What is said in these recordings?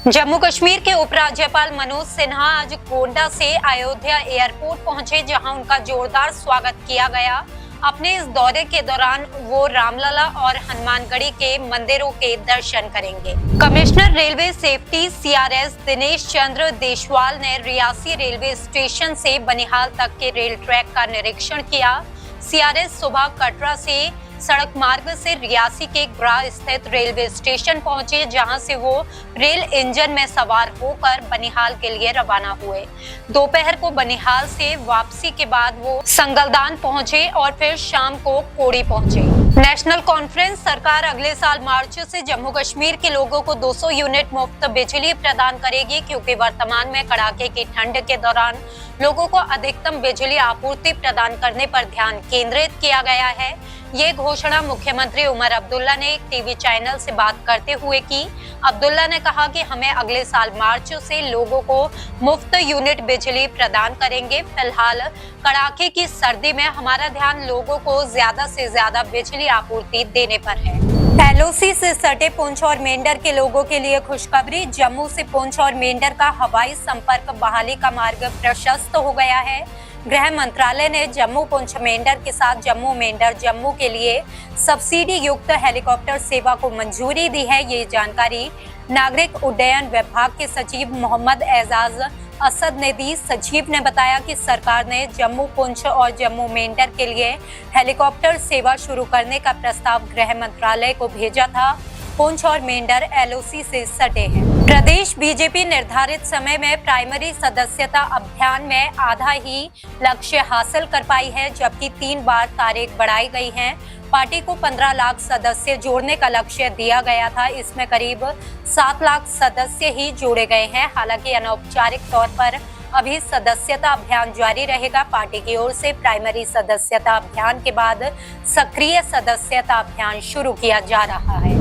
जम्मू कश्मीर के उपराज्यपाल मनोज सिन्हा आज गोंडा से अयोध्या एयरपोर्ट पहुंचे, जहां उनका जोरदार स्वागत किया गया। अपने इस दौरे के दौरान वो रामलला और हनुमानगढ़ी के मंदिरों के दर्शन करेंगे। Commissioner railway safety CRS Dinesh Chandra Deswal ने रियासी रेलवे स्टेशन से बनिहाल तक के रेल ट्रैक का निरीक्षण किया। CRS सुबह कटरा से सड़क मार्ग से रियासी के ग्रा स्थित रेलवे स्टेशन पहुंचे, जहां से वो रेल इंजन में सवार होकर बनिहाल के लिए रवाना हुए। दोपहर को बनिहाल से वापसी के बाद वो संगलदान पहुंचे और फिर शाम को कोड़ी पहुंचे। नेशनल कॉन्फ्रेंस सरकार अगले साल मार्च से जम्मू कश्मीर के लोगों को 200 यूनिट मुफ्त बिजली प्रदान करेगी, क्योंकि वर्तमान में कड़ाके की ठंड के दौरान लोगों को अधिकतम बिजली आपूर्ति प्रदान करने पर ध्यान केंद्रित किया गया है। ये घोषणा मुख्यमंत्री उमर अब्दुल्ला ने एक टीवी चैनल से बात करते हुए की। अब्दुल्ला ने कहा कि हमें अगले साल मार्च से लोगों को मुफ्त यूनिट बिजली प्रदान करेंगे। फिलहाल कड़ाके की सर्दी में हमारा ध्यान लोगों को ज्यादा से ज्यादा बिजली आपूर्ति देने पर है। LOC से सटे पुंछ और मेंढर के लोगों के लिए खुशखबरी। जम्मू से पुंछ और मेंढर का हवाई संपर्क बहाली का मार्ग प्रशस्त हो गया है। गृह मंत्रालय ने जम्मू पुंछ मेंढर के साथ जम्मू मेंढर जम्मू के लिए सब्सिडी युक्त हेलीकॉप्टर सेवा को मंजूरी दी है। ये जानकारी नागरिक उड्डयन विभाग के सचिव मोहम्मद एजाज असद ने दी। सचिव ने बताया कि सरकार ने जम्मू पुंछ और जम्मू मेंढर के लिए हेलीकॉप्टर सेवा शुरू करने का प्रस्ताव गृह मंत्रालय को भेजा था। पुंछ और मेंढर LOC से सटे हैं। प्रदेश बीजेपी निर्धारित समय में प्राइमरी सदस्यता अभियान में आधा ही लक्ष्य हासिल कर पाई है, जबकि 3 बार तारीख बढ़ाई गई है। पार्टी को 15 लाख सदस्य जोड़ने का लक्ष्य दिया गया था, इसमें करीब 7 लाख सदस्य ही जोड़े गए हैं। हालांकि अनौपचारिक तौर पर अभी सदस्यता अभियान जारी रहेगा। पार्टी की ओर से प्राइमरी सदस्यता अभियान के बाद सक्रिय सदस्यता अभियान शुरू किया जा रहा है।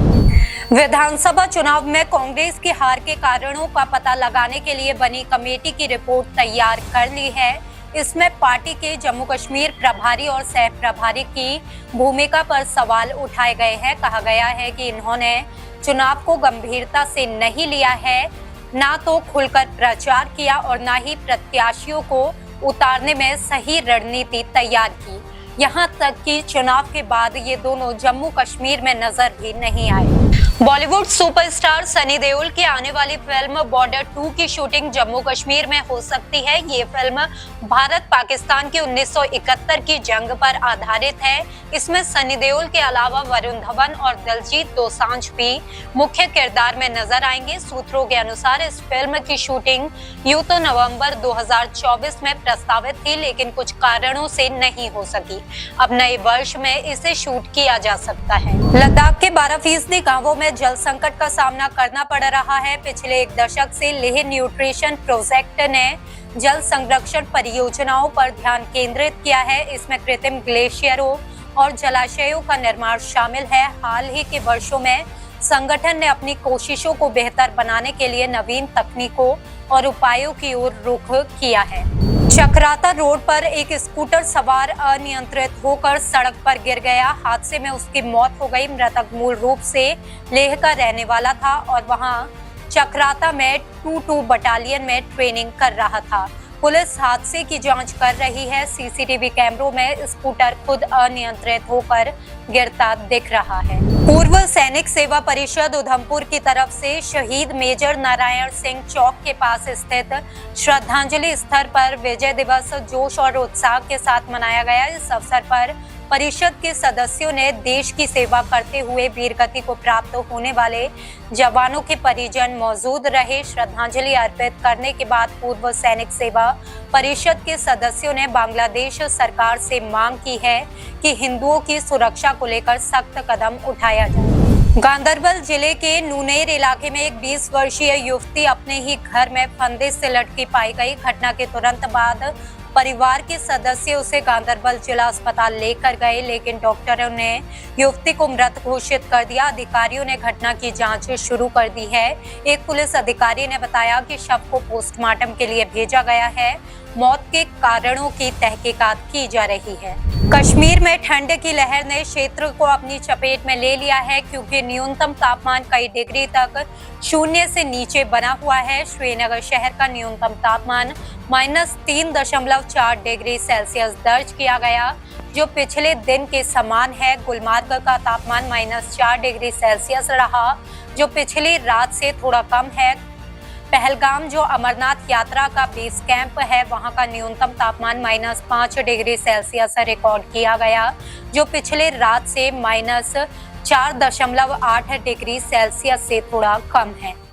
विधानसभा चुनाव में कांग्रेस की हार के कारणों का पता लगाने के लिए बनी कमेटी की रिपोर्ट तैयार कर ली है। इसमें पार्टी के जम्मू कश्मीर प्रभारी और सह प्रभारी की भूमिका पर सवाल उठाए गए हैं। कहा गया है कि इन्होंने चुनाव को गंभीरता से नहीं लिया है, ना तो खुलकर प्रचार किया और ना ही प्रत्याशियों को उतारने में सही रणनीति तैयार की। यहाँ तक कि चुनाव के बाद ये दोनों जम्मू कश्मीर में नजर भी नहीं आए। बॉलीवुड सुपरस्टार सनी देओल की आने वाली फिल्म बॉर्डर 2 की शूटिंग जम्मू कश्मीर में हो सकती है। ये फिल्म भारत पाकिस्तान की 1971 की जंग पर आधारित है। इसमें सनी देओल के अलावा वरुण धवन और दिलजीत दोसांझ भी मुख्य किरदार में नजर आएंगे। सूत्रों के अनुसार इस फिल्म की शूटिंग यूं तो नवंबर 2024 में प्रस्तावित थी, लेकिन कुछ कारणों से नहीं हो सकी। अब नए वर्ष में इसे शूट किया जा सकता है। लद्दाख के 12% गांवों में जल संकट का सामना करना पड़ रहा है। पिछले 1 दशक से लेह न्यूट्रिशन प्रोजेक्ट ने जल संरक्षण परियोजनाओं पर ध्यान केंद्रित किया है। इसमें कृत्रिम ग्लेशियरों और जलाशयों का निर्माण शामिल है। हाल ही के वर्षों में संगठन ने अपनी कोशिशों को बेहतर बनाने के लिए नवीन तकनीकों और उपायों की ओर रुख किया है। चक्राता रोड पर एक स्कूटर सवार अनियंत्रित होकर सड़क पर गिर गया। हादसे में उसकी मौत हो गई। मृतक मूल रूप से लेह का रहने वाला था और वहां चक्राता में 22 बटालियन में ट्रेनिंग कर रहा था। पुलिस हादसे की जांच कर रही है। CCTV कैमरों में स्कूटर खुद अनियंत्रित होकर गिरता दिख रहा है। पूर्व सैनिक सेवा परिषद उधमपुर की तरफ से शहीद मेजर नारायण सिंह चौक के पास स्थित श्रद्धांजलि स्थल पर विजय दिवस जोश और उत्साह के साथ मनाया गया। इस अवसर पर परिषद के सदस्यों ने देश की सेवा करते हुए वीरगति को प्राप्त होने वाले जवानों के परिजन मौजूद रहे। श्रद्धांजलि अर्पित करने के बाद पूर्व सैनिक सेवा परिषद के सदस्यों ने बांग्लादेश सरकार से मांग की है कि हिंदुओं की सुरक्षा को लेकर सख्त कदम उठाया जाए। गांदरबल जिले के नूनेर इलाके में एक 20 वर्षीय युवती अपने ही घर में फंदे से लटकी पाई गई। घटना के तुरंत बाद परिवार के सदस्य उसे गांदरबल जिला अस्पताल लेकर गए, लेकिन डॉक्टरों ने युवती को मृत घोषित कर दिया। अधिकारियों ने घटना की जांच शुरू कर दी है। एक पुलिस अधिकारी ने बताया कि शव को पोस्टमार्टम के लिए भेजा गया है। मौत के कारणों की तहकीकात की जा रही है। कश्मीर में ठंड की लहर ने क्षेत्र को अपनी चपेट में ले लिया है, क्योंकि न्यूनतम तापमान कई डिग्री तक शून्य से नीचे बना हुआ है। श्रीनगर शहर का न्यूनतम तापमान -3.4 डिग्री सेल्सियस दर्ज किया गया, जो पिछले दिन के समान है। गुलमर्ग का तापमान -4 डिग्री सेल्सियस रहा, जो पिछली रात से थोड़ा कम है। पहलगाम, जो अमरनाथ यात्रा का बेस कैंप है, वहां का न्यूनतम तापमान -5 डिग्री सेल्सियस रिकॉर्ड किया गया, जो पिछले रात से -4.8 डिग्री सेल्सियस से थोड़ा कम है।